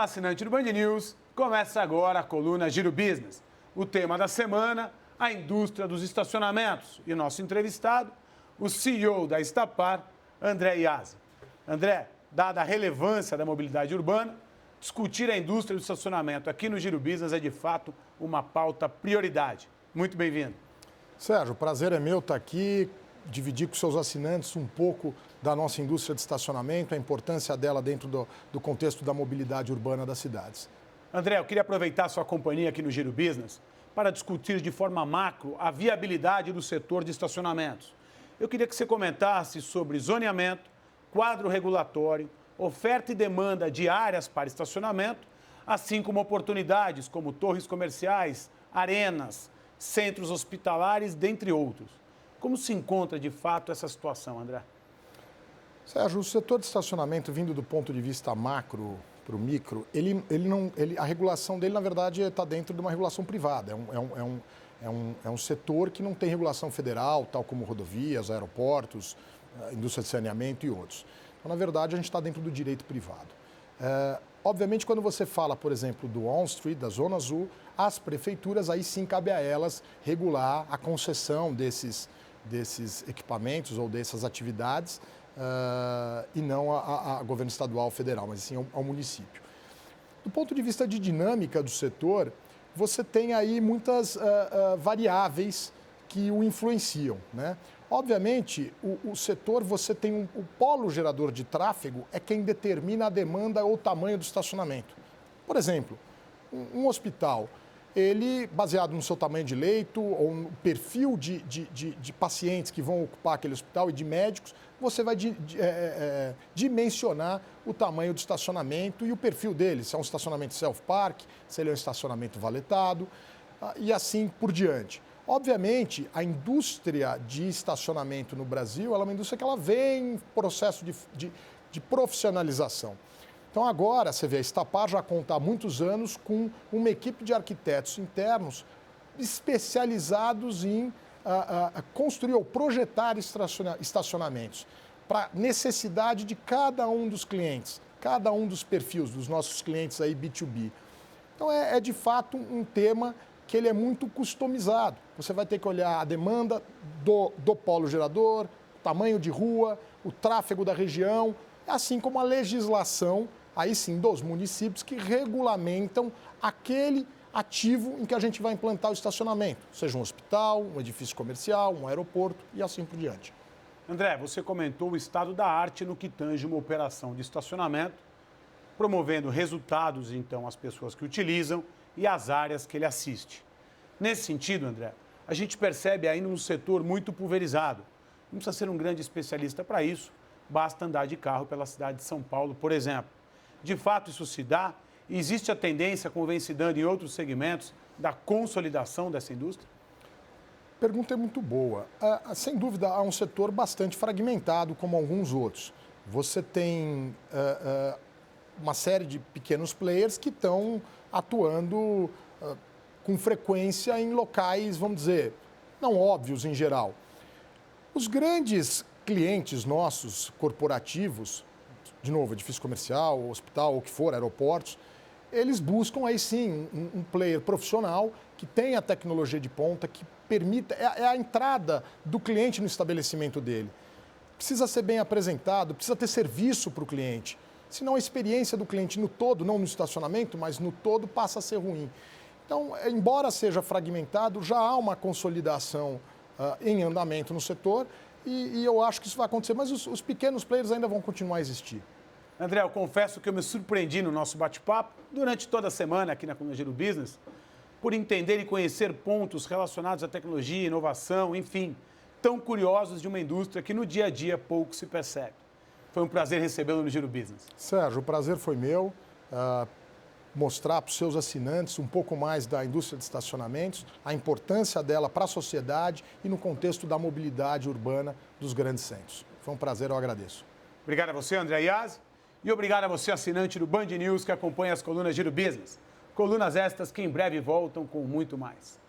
Olá, assinante do Band News. Começa agora a coluna Giro Business. O tema da semana, a indústria dos estacionamentos. E o nosso entrevistado, o CEO da Estapar, André Iasi. André, dada a relevância da mobilidade urbana, discutir a indústria do estacionamento aqui no Giro Business é, de fato, uma pauta prioridade. Muito bem-vindo. Sérgio, o prazer é meu estar aqui, dividir com seus assinantes um pouco da nossa indústria de estacionamento, a importância dela dentro do contexto da mobilidade urbana das cidades. André, eu queria aproveitar a sua companhia aqui no Giro Business para discutir de forma macro a viabilidade do setor de estacionamentos. Eu queria que você comentasse sobre zoneamento, quadro regulatório, oferta e demanda de áreas para estacionamento, assim como oportunidades como torres comerciais, arenas, centros hospitalares, dentre outros. Como se encontra, de fato, essa situação, André? Sérgio, o setor de estacionamento, vindo do ponto de vista macro para o micro, a regulação dele, na verdade, está dentro de uma regulação privada. É um setor que não tem regulação federal, tal como rodovias, aeroportos, indústria de saneamento e outros. Então, na verdade, a gente está dentro do direito privado. Obviamente, quando você fala, por exemplo, do On-Street, da Zona Azul, as prefeituras, aí sim cabe a elas regular a concessão desses equipamentos ou dessas atividades e não a governo estadual federal, mas sim ao município. Do ponto de vista de dinâmica do setor, você tem aí muitas variáveis que o influenciam, né? Obviamente, o setor, você tem o polo gerador de tráfego é quem determina a demanda ou o tamanho do estacionamento. Por exemplo, um hospital, ele, baseado no seu tamanho de leito ou no perfil de pacientes que vão ocupar aquele hospital e de médicos, você vai dimensionar o tamanho do estacionamento e o perfil dele, se é um estacionamento self-park, se ele é um estacionamento valetado e assim por diante. Obviamente, a indústria de estacionamento no Brasil, ela é uma indústria que ela vem em processo de profissionalização. Então agora, você vê, a Estapar já conta há muitos anos com uma equipe de arquitetos internos especializados em construir ou projetar estacionamentos para necessidade de cada um dos clientes, cada um dos perfis dos nossos clientes aí B2B. Então é de fato um tema que ele é muito customizado. Você vai ter que olhar a demanda do polo gerador, tamanho de rua, o tráfego da região, assim como a legislação, aí sim, dos municípios que regulamentam aquele ativo em que a gente vai implantar o estacionamento, seja um hospital, um edifício comercial, um aeroporto e assim por diante. André, você comentou o estado da arte no que tange uma operação de estacionamento, promovendo resultados, então, às pessoas que utilizam e às áreas que ele assiste. Nesse sentido, André, a gente percebe ainda um setor muito pulverizado. Não precisa ser um grande especialista para isso, basta andar de carro pela cidade de São Paulo, por exemplo. De fato, isso se dá? E existe a tendência, como vem se dando em outros segmentos, da consolidação dessa indústria? Pergunta é muito boa. Sem dúvida, há um setor bastante fragmentado, como alguns outros. Você tem uma série de pequenos players que estão atuando com frequência em locais, vamos dizer, não óbvios em geral. Os grandes clientes nossos, corporativos, de novo, edifício comercial, hospital, o que for, aeroportos, eles buscam aí sim um player profissional que tenha tecnologia de ponta, que permita, é a entrada do cliente no estabelecimento dele. Precisa ser bem apresentado, precisa ter serviço para o cliente. Senão a experiência do cliente no todo, não no estacionamento, mas no todo, passa a ser ruim. Então, embora seja fragmentado, já há uma consolidação em andamento no setor e eu acho que isso vai acontecer, mas os pequenos players ainda vão continuar a existir. André, eu confesso que eu me surpreendi no nosso bate-papo, durante toda a semana aqui na coluna Giro Business, por entender e conhecer pontos relacionados à tecnologia, inovação, enfim, tão curiosos de uma indústria que no dia a dia pouco se percebe. Foi um prazer recebê-lo no Giro Business. Sérgio, o prazer foi meu. Mostrar para os seus assinantes um pouco mais da indústria de estacionamentos, a importância dela para a sociedade e no contexto da mobilidade urbana dos grandes centros. Foi um prazer, eu agradeço. Obrigado a você, André Iasi, e obrigado a você, assinante do Band News, que acompanha as colunas Giro Business. Colunas estas que em breve voltam com muito mais.